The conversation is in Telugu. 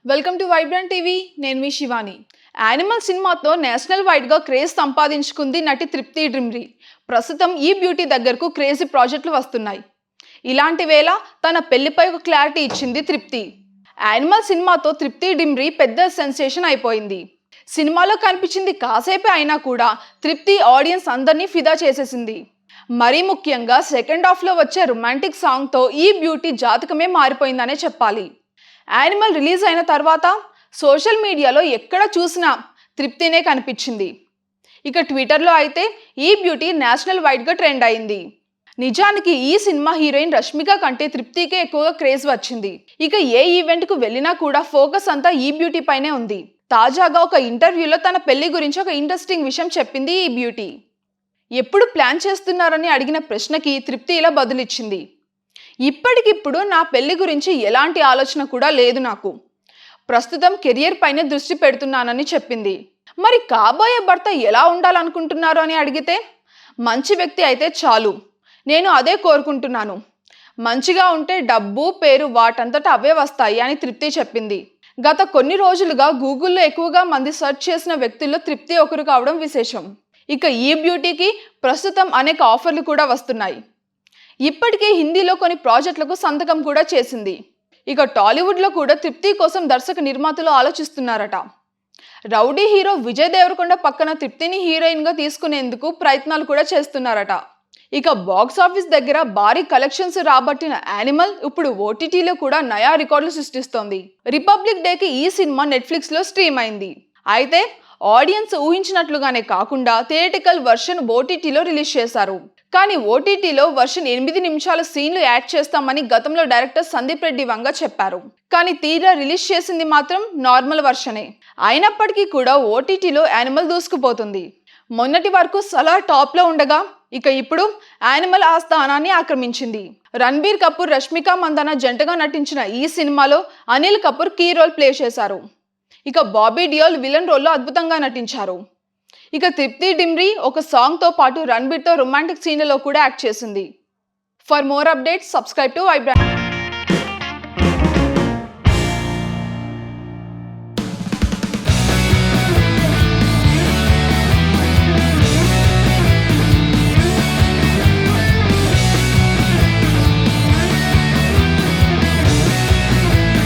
Welcome to vibrant TV. నేను మీ శివాని. యానిమల్ సినిమాతో నేషనల్ వైడ్గా క్రేజ్ సంపాదించుకుంది నటి తృప్తి డ్రిమ్రి. ప్రస్తుతం ఈ బ్యూటీ దగ్గరకు క్రేజీ ప్రాజెక్టులు వస్తున్నాయి. ఇలాంటి వేళ తన పెళ్లిపై ఒక క్లారిటీ ఇచ్చింది తృప్తి. యానిమల్ సినిమాతో తృప్తి డ్రిమ్రి పెద్ద సెన్సేషన్ అయిపోయింది. సినిమాలో కనిపించింది కాసేపే అయినా కూడా తృప్తి ఆడియన్స్ అందరినీ ఫిదా చేసేసింది. మరీ ముఖ్యంగా సెకండ్ హాఫ్లో వచ్చే రొమాంటిక్ సాంగ్తో ఈ బ్యూటీ జాతకమే మారిపోయిందనే చెప్పాలి. యానిమల్ రిలీజ్ అయిన తర్వాత సోషల్ మీడియాలో ఎక్కడ చూసినా తృప్తినే కనిపించింది. ఇక ట్విట్టర్లో అయితే ఈ బ్యూటీ నేషనల్ వైడ్గా ట్రెండ్ అయింది. నిజానికి ఈ సినిమా హీరోయిన్ రష్మిక కంటే తృప్తికే ఎక్కువగా క్రేజ్ వచ్చింది. ఇక ఏ ఈవెంట్కు వెళ్ళినా కూడా ఫోకస్ అంతా ఈ బ్యూటీ పైనే ఉంది. తాజాగా ఒక ఇంటర్వ్యూలో తన పెళ్లి గురించి ఒక ఇంట్రెస్టింగ్ విషయం చెప్పింది ఈ బ్యూటీ. ఎప్పుడు ప్లాన్ చేస్తున్నారని అడిగిన ప్రశ్నకి తృప్తి ఇలా బదులిచ్చింది. ఇప్పటికిప్పుడు నా పెళ్లి గురించి ఎలాంటి ఆలోచన కూడా లేదు. నాకు ప్రస్తుతం కెరియర్ పైన దృష్టి పెడుతున్నానని చెప్పింది. మరి కాబోయే భర్త ఎలా ఉండాలనుకుంటున్నారు అని అడిగితే, మంచి వ్యక్తి అయితే చాలు, నేను అదే కోరుకుంటున్నాను. మంచిగా ఉంటే డబ్బు పేరు వాటంతట అవే వస్తాయి అని తృప్తి చెప్పింది. గత కొన్ని రోజులుగా గూగుల్లో ఎక్కువగా మంది సెర్చ్ చేసిన వ్యక్తుల్లో తృప్తి ఒకరు కావడం విశేషం. ఇక ఈ బ్యూటీకి ప్రస్తుతం అనేక ఆఫర్లు కూడా వస్తున్నాయి. ఇప్పటికే హిందీలో కొన్ని ప్రాజెక్టులకు సంతకం కూడా చేసింది. ఇక టాలీవుడ్లో కూడా తృప్తి కోసం దర్శక నిర్మాతలు ఆలోచిస్తున్నారట. రౌడీ హీరో విజయ్ దేవరకొండ పక్కన తృప్తిని హీరోయిన్గా తీసుకునేందుకు ప్రయత్నాలు కూడా చేస్తున్నారట. ఇక బాక్స్ ఆఫీస్ దగ్గర భారీ కలెక్షన్స్ రాబట్టిన యానిమల్ ఇప్పుడు ఓటీటీలో కూడా నయా రికార్డులు సృష్టిస్తోంది. రిపబ్లిక్ డేకి ఈ సినిమా నెట్ఫ్లిక్స్లో స్ట్రీమ్ అయింది. అయితే ఆడియన్స్ ఊహించినట్లుగానే కాకుండా థియేటికల్ వర్షన్ ఓటీటీలో రిలీజ్ చేశారు. కానీ ఓటీటీలో వర్షన్ 8 నిమిషాల సీన్లు యాడ్ చేస్తామని గతంలో డైరెక్టర్ సందీప్ రెడ్డి వంగ చెప్పారు. కానీ తీరా రిలీజ్ చేసింది మాత్రం నార్మల్ వర్షనే. అయినప్పటికీ కూడా ఓటీటీలో యానిమల్ దూసుకుపోతుంది. మొన్నటి వరకు సలార్ టాప్లో ఉండగా ఇక ఇప్పుడు యానిమల్ ఆ స్థానాన్ని ఆక్రమించింది. రణబీర్ కపూర్, రష్మిక మందాన జంటగా నటించిన ఈ సినిమాలో Anil Kapoor key role play చేశారు. ఇక బాబీ డియోల్ విలన్ రోల్లో అద్భుతంగా నటించారు. ఇక తృప్తి డ్రిమ్రి ఒక సాంగ్తో పాటు రణబీర్తో రొమాంటిక్ సీన్లలో కూడా యాక్ట్ చేసింది. For more updates subscribe to vibrant.